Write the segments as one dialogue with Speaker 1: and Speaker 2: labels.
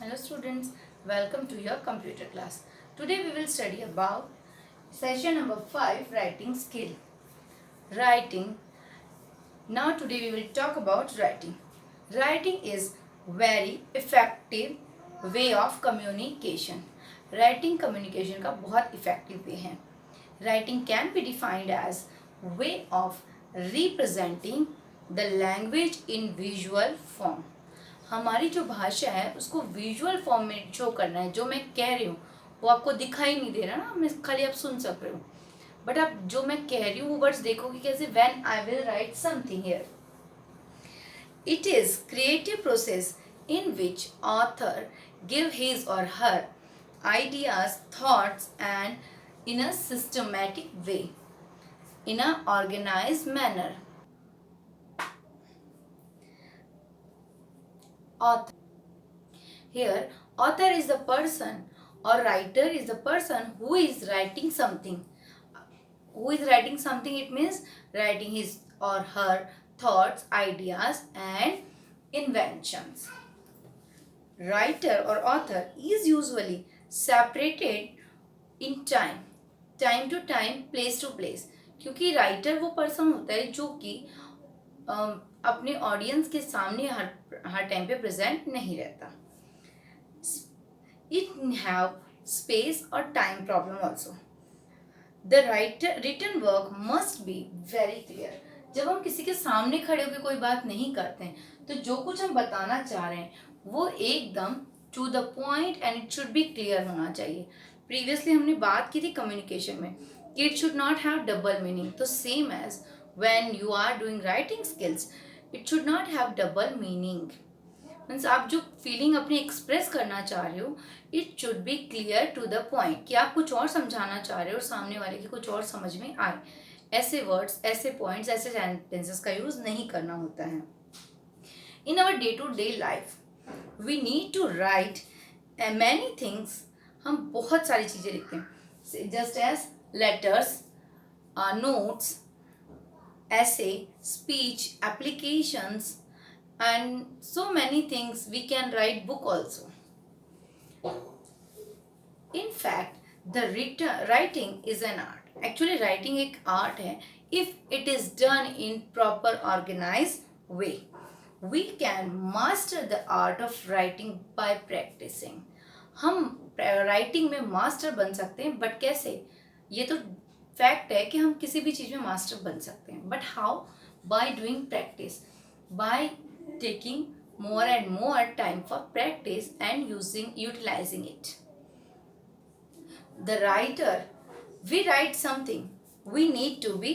Speaker 1: Hello students, welcome to your computer class. Today we will study about session number 5, writing skill. Writing. Now today we will talk about writing. Writing is very effective way of communication. Writing communication का बहुत effective way है. Writing can be defined as way of representing the language in visual form. हमारी जो भाषा है उसको visual form में show करना है. जो मैं कह रही हूँ वो आपको दिखाई नहीं दे रहा ना, मैं खाली आप सुन सक रहे हो, बट आप जो मैं कह रही हूँ वो वर्ड्स देखोगे कैसे. When I will write something here, it is creative process in which author give his और हर ideas, thoughts and in a systematic way, in a organized manner. Author. Here, author is the person or writer is the person who is writing something. Who is writing something? It means writing his or her thoughts, ideas and inventions. Writer or author is usually separated in time to time, place to place. क्योंकि writer वो person होता है जो कि अपने audience के सामने हर time पे प्रेजेंट नहीं रहता. It have space or time problem also. The written work must be very clear. जब हम किसी के सामने खड़े होकर कोई बात नहीं करते हैं तो जो कुछ हम बताना चाह रहे हैं वो एकदम to the point and it should be clear होना चाहिए. प्रीवियसली हमने बात की थी कम्युनिकेशन में कि it should not have double meaning. तो same as when you are doing writing skills, it should not have double meaning. Means आप जो फीलिंग अपनी एक्सप्रेस करना चाह रहे हो it should be clear to the point, कि आप कुछ और समझाना चाह रहे हो और सामने वाले की कुछ और समझ में आए. ऐसे वर्ड्स, ऐसे पॉइंट्स, ऐसे सेंटेंसेस का यूज नहीं करना होता है. In our day to day life we need to write many things. हम बहुत सारी चीज़ें लिखते हैं, just as letters, notes, essay, speech, applications and so many things. We can write book also. In fact, the writing is an art. Actually writing एक art है. If it is done in proper organized way, we can master the art of writing by practicing. हम writing में master बन सकते हैं, but कैसे? ये तो फैक्ट है कि हम किसी भी चीज़ में मास्टर बन सकते हैं, but how? By doing practice, by taking more and more time for practice and utilizing it. The writer, we write something, we need to be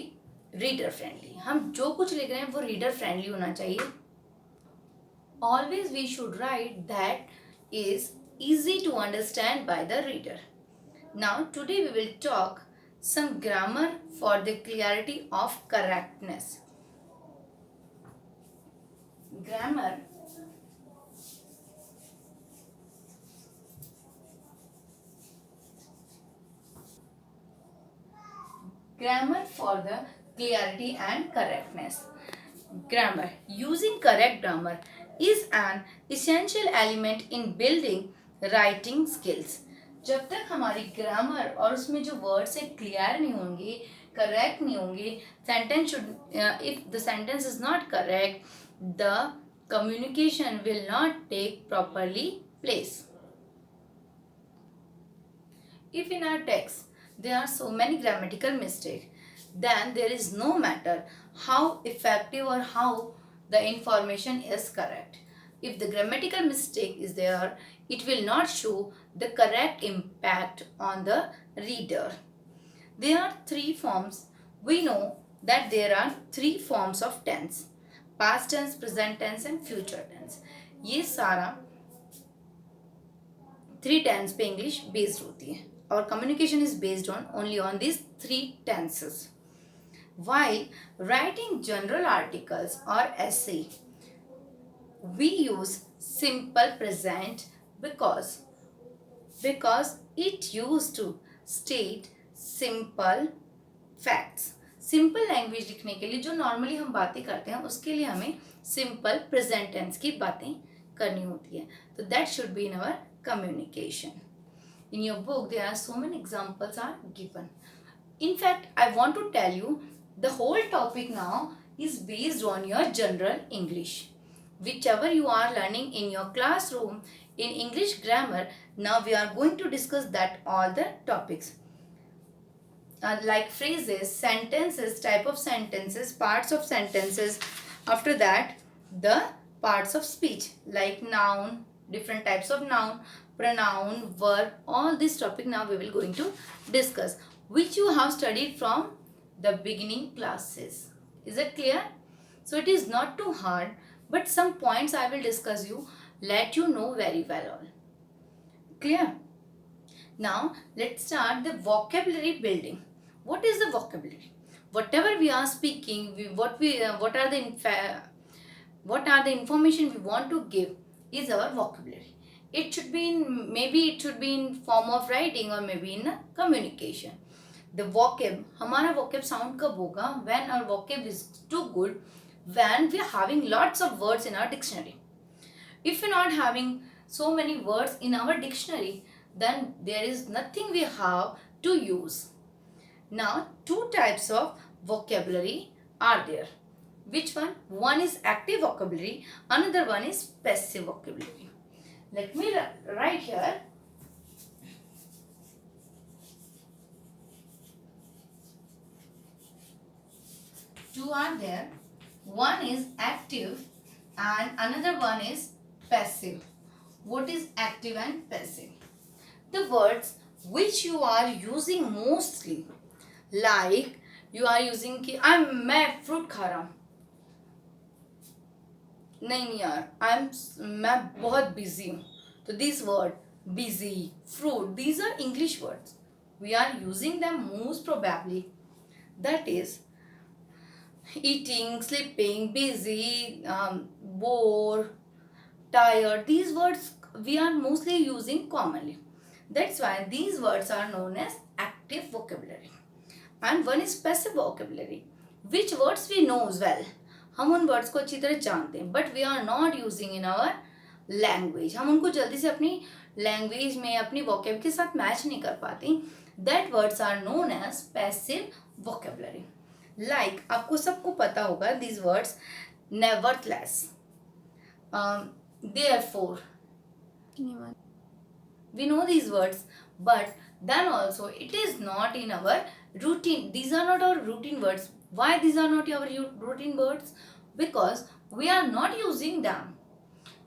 Speaker 1: reader friendly. हम जो कुछ लिख रहे हैं वो reader friendly होना चाहिए. Always we should write that is easy to understand by the reader. Now today we will talk some grammar for the clarity of correctness. Grammar for the clarity and correctness. Grammar. Using correct grammar is an essential element in building writing skills. जब तक हमारी grammar और उसमें जो words है clear नहीं होंगे, correct नहीं होंगे, sentence should, if the sentence is not correct, the communication will not take properly place. If in our text there are so many grammatical mistakes, then there is no matter how effective or how the information is correct. If the grammatical mistake is there, it will not show the correct impact on the reader. There are three forms. We know that there are three forms of tense: past tense, present tense and future tense. ये सारा three tense पे English based होती है और communication is based on only on this three tenses. While writing general articles or essay, we use simple present because it used to state simple facts. Simple language लिखने के लिए जो normally हम बातें करते हैं उसके लिए हमें सिंपल प्रेजेंट टेंस की बातें करनी होती है. तो that should be in our communication. In your book there are so many examples are given. In fact, I want to tell you the whole topic now is based on your general English. Whichever you are learning in your classroom in English grammar, now we are going to discuss that all the topics. Like phrases, sentences, type of sentences, parts of sentences. After that, the parts of speech like noun, different types of noun, pronoun, verb, all this topic now we will going to discuss, which you have studied from the beginning classes. Is it clear? So it is not too hard, but some points I will discuss you, let you know very well all. Clear? Now let's start the vocabulary building. What is the vocabulary? Whatever we are speaking, what are the information we want to give is our vocabulary. It should be in, maybe it should be in form of writing or maybe in a communication. The vocab, हमारा vocab sound कब होगा? When our vocab is too good, when we are having lots of words in our dictionary. If we are not having so many words in our dictionary, then there is nothing we have to use. Now, two types of vocabulary are there. Which one? One is active vocabulary, another one is passive vocabulary. Let me write here. Two are there. One is active and another one is passive. What is active and passive? The words which you are using mostly, like you are using कि मैं fruit खा रहा हूँ, नहीं यार मैं बहुत busy हूँ. तो this word busy, fruit, these are English words. We are using them most probably. That is eating, sleeping, busy, bored, tired. These words we are mostly using commonly. That's why these words are known as active vocabulary. And one is passive vocabulary, which words we know well. हम उन words को अच्छी तरह जानते हैं, but we are not using in our language. हम उनको जल्दी से अपनी लैंग्वेज में अपनी वोकेब के साथ मैच नहीं कर पाती. That words are known as passive vocabulary. Like आपको सबको पता होगा these words nevertheless, therefore. We know these words, but then also it is not in our routine. These are not our routine words. Why these are not our routine words? Because we are not using them.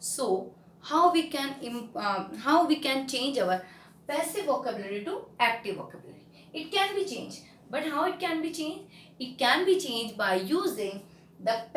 Speaker 1: So how we can change our passive vocabulary to active vocabulary? It can be changed, but how it can be changed? It can be changed by using the